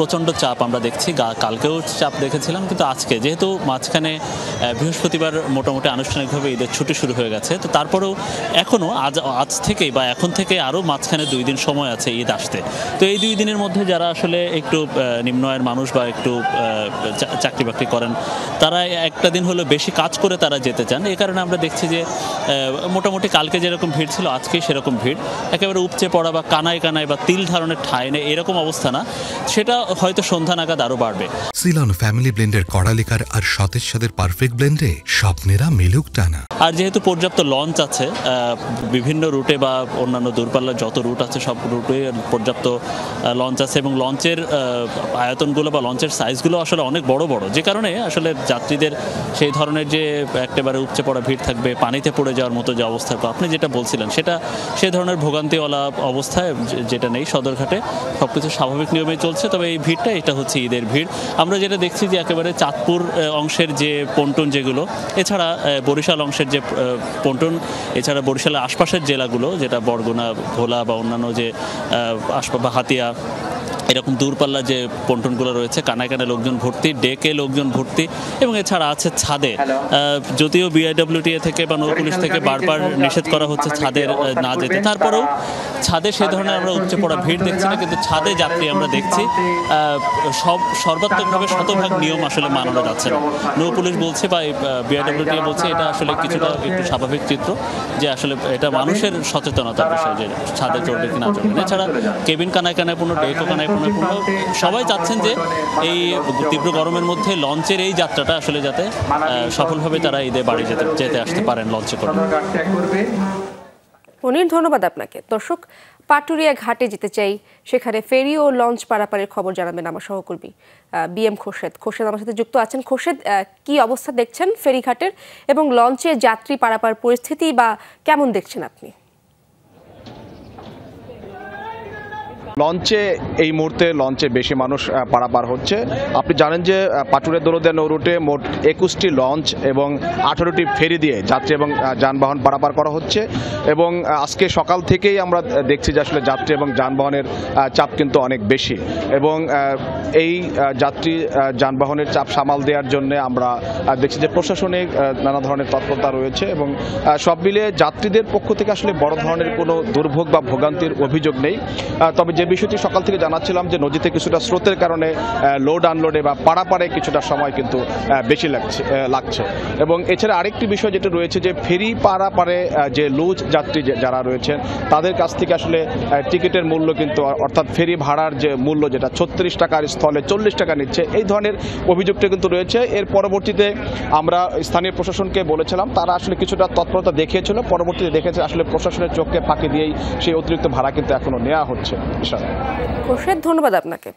প্রচণ্ড চাপ আমরা দেখছি, কালকেও চাপ দেখেছিলাম, কিন্তু আজকে যেহেতু মাঝখানে বৃহস্পতিবার মোটামুটি আনুষ্ঠানিকভাবে ঈদের ছুটি শুরু হয়ে গেছে, তো তারপরেও এখনও আজ থেকেই বা এখন থেকে আরও মাঝখানে 2 দিন সময় আছে ঈদ আসতে। তো এই 2 দিনের মধ্যে যারা আসলে একটু নিম্ন আয়ের মানুষ বা একটু চাকরি বাকরি করেন, তারা একটা দিন হলো বেশি কাজ করে তারা যেতে চান। এই কারণে আমরা দেখছি যে মোটামুটি কালকে যেরকম ভিড় ছিল আজকেই সেরকম ভিড়, একেবারে উপচে পড়া বা কানায় কানায় বা তিল ধারণের ঠাঁই নেই এরকম অবস্থা না, সেটা হয়তো সন্ধ্যা নাগাদ আরও বাড়বে। সিলন ফ্যামিলি ব্লেন্ডের কড়ালিকার আর সতেজ সাদের পারফেক্ট ব্লেন্ডে স্বপ্নেরা মেলুক টানা। আর যেহেতু পর্যাপ্ত লঞ্চ আছে বিভিন্ন রুটে বা অন্যান্য দূরপাল্লার যত রুট আছে সব রুটে পর্যাপ্ত লঞ্চ আছে, এবং লঞ্চের আয়তনগুলো বা লঞ্চের সাইজগুলো আসলে অনেক বড় বড়, যে কারণে আসলে যাত্রীদের সেই ধরনের যে একেবারে উপচে পড়া ভিড় থাকবে, পানিতে পড়ে যাওয়ার মতো যে অবস্থা আপনি যেটা বলছিলেন সেটা সেই ধরনের ভোগান্তিওয়ালা অবস্থায় যেটা নেই সদরঘাটে, সব কিছু স্বাভাবিক নিয়মে চলছে। তবে এই ভিড়টা এটা হচ্ছে ঈদের ভিড়। আমরা যেটা দেখছি যে একেবারে চাঁদপুর অংশের যে পন্টন যেগুলো, এছাড়া বরিশাল অংশের যে পন্টন, এছাড়া বরিশালের আশপাশের জেলাগুলো যেটা বরগুনা, ভোলা বা অন্যান্য যে বা হাতিয়া, এরকম দূরপাল্লা যে পন্টনগুলো রয়েছে, কানায় কানায় লোকজন ভর্তি, ডেকে লোকজন ভর্তি, এবং এছাড়া আছে ছাদে। যদিও বিআইডব্লিউটিএ থেকে বা নৌ পুলিশ থেকে বারবার নিষেধ করা হচ্ছে ছাদের না যেতে, তারপরেও ছাদে সে ধরনের আমরা উপচে পড়া ভিড় দেখছি না, কিন্তু ছাদে যাত্রী আমরা দেখছি। সর্বাত্মকভাবে শতভাগ নিয়ম আসলে মানানো যাচ্ছে না। নৌ পুলিশ বলছে বা বিআইডব্লিউটিএ বলছে এটা আসলে কিছুটা একটু স্বাভাবিক চিত্র, যে আসলে এটা মানুষের সচেতনতার বিষয় যে ছাদে চড়বে কি না চড়বে। এছাড়া কেবিন কানায় কানায় পূর্ণ, ডেকও কানায় পূর্ণ, সবাই চাচ্ছেন যে এই তীব্র গরমের মধ্যে লঞ্চের এই যাত্রাটা আসলে যাতে সফলভাবে তারা ঈদে বাড়ি যেতে আসতে পারেন লঞ্চে করে। মনির, ধন্যবাদ আপনাকে। দর্শক, পাটুরিয়া ঘাটে যেতে চাই, সেখানে ফেরি ও লঞ্চ পারাপারের খবর জানাবেন আমার সহকর্মী বিএম খোরশেদ। খোরশেদ আমার সাথে যুক্ত আছেন। খোরশেদ, কি অবস্থা দেখছেন ফেরিঘাটের এবং লঞ্চে যাত্রী পারাপার পরিস্থিতি বা কেমন দেখছেন আপনি? লঞ্চে এই মুহূর্তে বেশি মানুষ পারাপার হচ্ছে। আপনি জানেন যে পাটুরিয়া দৌলতদিয়া নৌ রুটে মোট 21টি লঞ্চ এবং 18টি ফেরি দিয়ে যাত্রী এবং যানবাহন পারাপার করা হচ্ছে, এবং আজকে সকাল থেকেই আমরা দেখছি যে আসলে যাত্রী এবং যানবাহনের চাপ কিন্তু অনেক বেশি, এবং এই যাত্রী যানবাহনের চাপ সামাল দেওয়ার জন্য আমরা দেখছি যে প্রশাসনিক নানা ধরনের তৎপরতা রয়েছে, এবং সব মিলিয়ে যাত্রীদের পক্ষ থেকে আসলে বড় ধরনের কোনো দুর্ভোগ বা ভোগান্তির অভিযোগ নেই। তবে যে বিষয়টি সকাল থেকে জানাচ্ছিলাম যে নদীতে কিছুটা স্রোতের কারণে লোড আনলোডে বা পারাপারে কিছুটা সময় কিন্তু বেশি লাগছে, এবং এছাড়া আরেকটি বিষয় যেটা রয়েছে যে ফেরি পারাপারে যে লুজ যাত্রী যারা রয়েছেন তাদের কাছ থেকে আসলে টিকিটের মূল্য কিন্তু, অর্থাৎ ফেরি ভাড়ার যে মূল্য যেটা 36 টাকার স্থলে 40 টাকা নিচ্ছে, এই ধরনের অভিযোগটা কিন্তু রয়েছে। এর পরবর্তীতে আমরা স্থানীয় প্রশাসনকে বলেছিলাম, তারা আসলে কিছুটা তৎপরতা দেখিয়েছিল, পরবর্তীতে দেখেছে আসলে প্রশাসনের চোখকে ফাঁকি দিয়েই সেই অতিরিক্ত ভাড়া কিন্তু এখনো নেওয়া হচ্ছে। খোরশেদ, ধন্যবাদ আপনাকে।